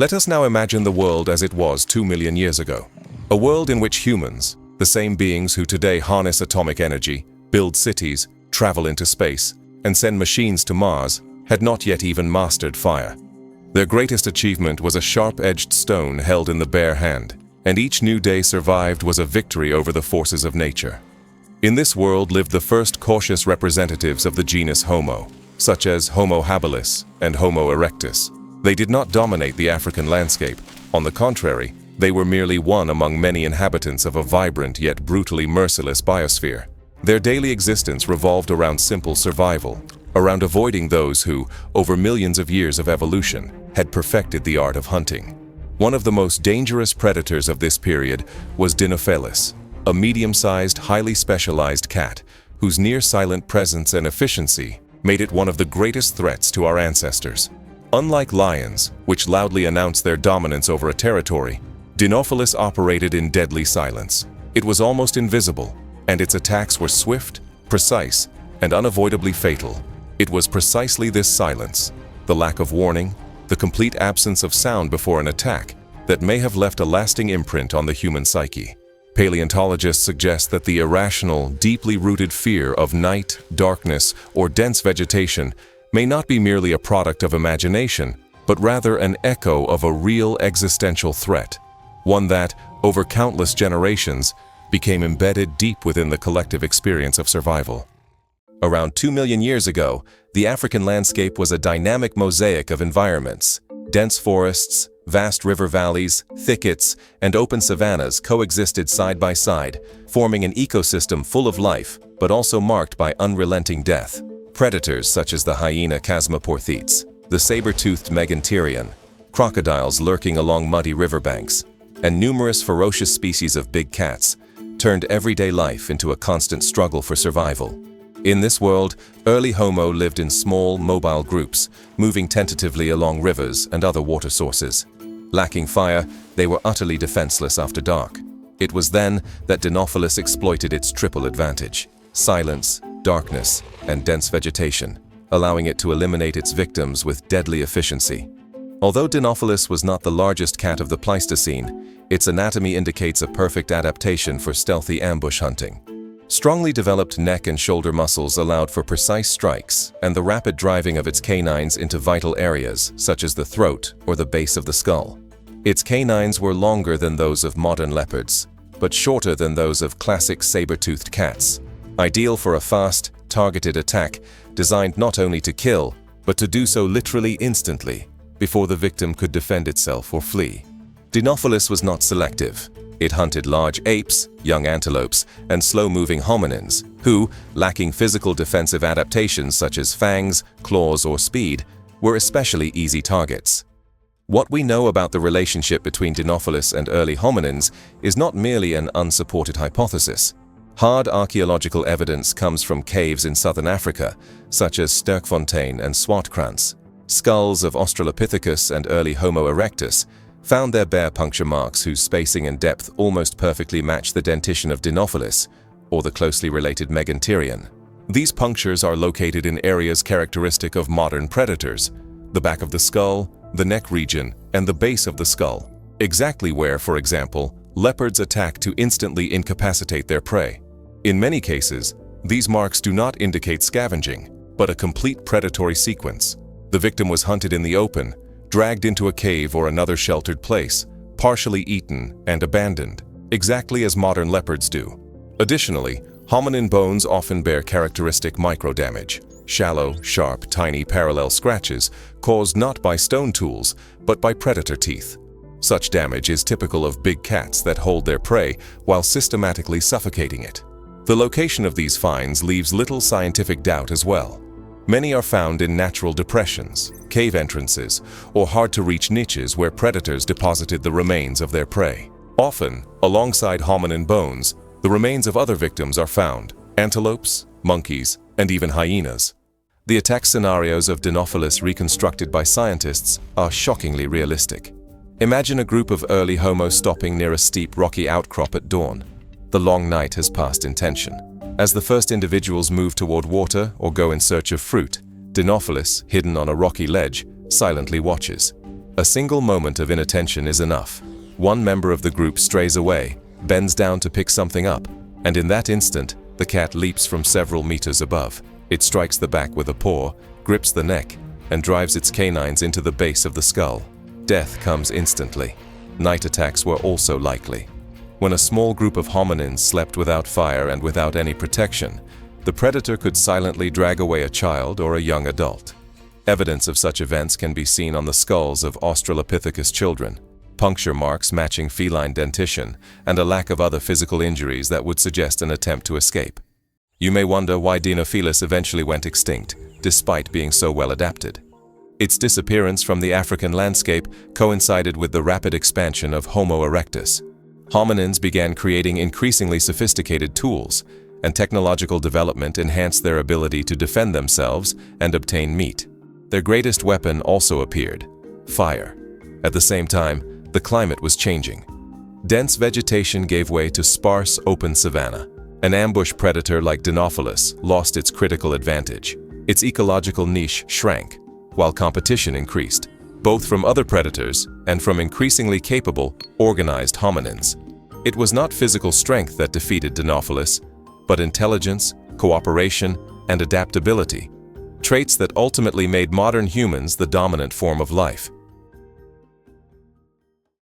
Let us now imagine the world as it was 2 million years ago. A world in which humans, the same beings who today harness atomic energy, build cities, travel into space, and send machines to Mars, had not yet even mastered fire. Their greatest achievement was a sharp-edged stone held in the bare hand, and each new day survived was a victory over the forces of nature. In this world lived the first cautious representatives of the genus Homo, such as Homo habilis and Homo erectus. They did not dominate the African landscape. On the contrary, they were merely one among many inhabitants of a vibrant yet brutally merciless biosphere. Their daily existence revolved around simple survival, around avoiding those who, over millions of years of evolution, had perfected the art of hunting. One of the most dangerous predators of this period was Dinophelis, a medium-sized, highly specialized cat whose near-silent presence and efficiency made it one of the greatest threats to our ancestors. Unlike lions, which loudly announced their dominance over a territory, Dinophelis operated in deadly silence. It was almost invisible, and its attacks were swift, precise, and unavoidably fatal. It was precisely this silence, the lack of warning, the complete absence of sound before an attack, that may have left a lasting imprint on the human psyche. Paleontologists suggest that the irrational, deeply rooted fear of night, darkness, or dense vegetation may not be merely a product of imagination, but rather an echo of a real existential threat, one that, over countless generations, became embedded deep within the collective experience of survival. Around 2 million years ago, the African landscape was a dynamic mosaic of environments. Dense forests, vast river valleys, thickets, and open savannas coexisted side by side, forming an ecosystem full of life, but also marked by unrelenting death. Predators such as the hyena Chasmoporthetes, the saber-toothed Megantereon, crocodiles lurking along muddy riverbanks, and numerous ferocious species of big cats turned everyday life into a constant struggle for survival. In this world, early Homo lived in small, mobile groups, moving tentatively along rivers and other water sources. Lacking fire, they were utterly defenseless after dark. It was then that Dinophelis exploited its triple advantage: silence, darkness, and dense vegetation, allowing it to eliminate its victims with deadly efficiency. Although Dinophelis was not the largest cat of the Pleistocene, its anatomy indicates a perfect adaptation for stealthy ambush hunting. Strongly developed neck and shoulder muscles allowed for precise strikes and the rapid driving of its canines into vital areas, such as the throat or the base of the skull. Its canines were longer than those of modern leopards, but shorter than those of classic saber-toothed cats, ideal for a fast, targeted attack designed not only to kill, but to do so literally instantly, before the victim could defend itself or flee. Dinophelis was not selective. It hunted large apes, young antelopes, and slow-moving hominins, who, lacking physical defensive adaptations such as fangs, claws, or speed, were especially easy targets. What we know about the relationship between Dinophelis and early hominins is not merely an unsupported hypothesis. Hard archaeological evidence comes from caves in southern Africa, such as Sterkfontein and Swartkrans. Skulls of Australopithecus and early Homo erectus found their bare puncture marks whose spacing and depth almost perfectly match the dentition of Dinophelis, or the closely related Megantereon. These punctures are located in areas characteristic of modern predators: the back of the skull, the neck region, and the base of the skull, exactly where, for example, leopards attack to instantly incapacitate their prey. In many cases, these marks do not indicate scavenging, but a complete predatory sequence. The victim was hunted in the open, dragged into a cave or another sheltered place, partially eaten and abandoned, exactly as modern leopards do. Additionally, hominin bones often bear characteristic microdamage, shallow, sharp, tiny parallel scratches caused not by stone tools, but by predator teeth. Such damage is typical of big cats that hold their prey while systematically suffocating it. The location of these finds leaves little scientific doubt as well. Many are found in natural depressions, cave entrances, or hard-to-reach niches where predators deposited the remains of their prey. Often, alongside hominin bones, the remains of other victims are found: antelopes, monkeys, and even hyenas. The attack scenarios of Dinophelis reconstructed by scientists are shockingly realistic. Imagine a group of early Homo stopping near a steep rocky outcrop at dawn. The long night has passed in tension. As the first individuals move toward water or go in search of fruit, Dinophelis, hidden on a rocky ledge, silently watches. A single moment of inattention is enough. One member of the group strays away, bends down to pick something up, and in that instant, the cat leaps from several meters above. It strikes the back with a paw, grips the neck, and drives its canines into the base of the skull. Death comes instantly. Night attacks were also likely. When a small group of hominins slept without fire and without any protection, the predator could silently drag away a child or a young adult. Evidence of such events can be seen on the skulls of Australopithecus children, puncture marks matching feline dentition, and a lack of other physical injuries that would suggest an attempt to escape. You may wonder why Dinofelis eventually went extinct, despite being so well adapted. Its disappearance from the African landscape coincided with the rapid expansion of Homo erectus. Hominins began creating increasingly sophisticated tools, and technological development enhanced their ability to defend themselves and obtain meat. Their greatest weapon also appeared: fire. At the same time, the climate was changing. Dense vegetation gave way to sparse, open savanna. An ambush predator like Dinofelis lost its critical advantage. Its ecological niche shrank, while competition increased, both from other predators and from increasingly capable, organized hominins. It was not physical strength that defeated Dinofelis, but intelligence, cooperation, and adaptability, traits that ultimately made modern humans the dominant form of life.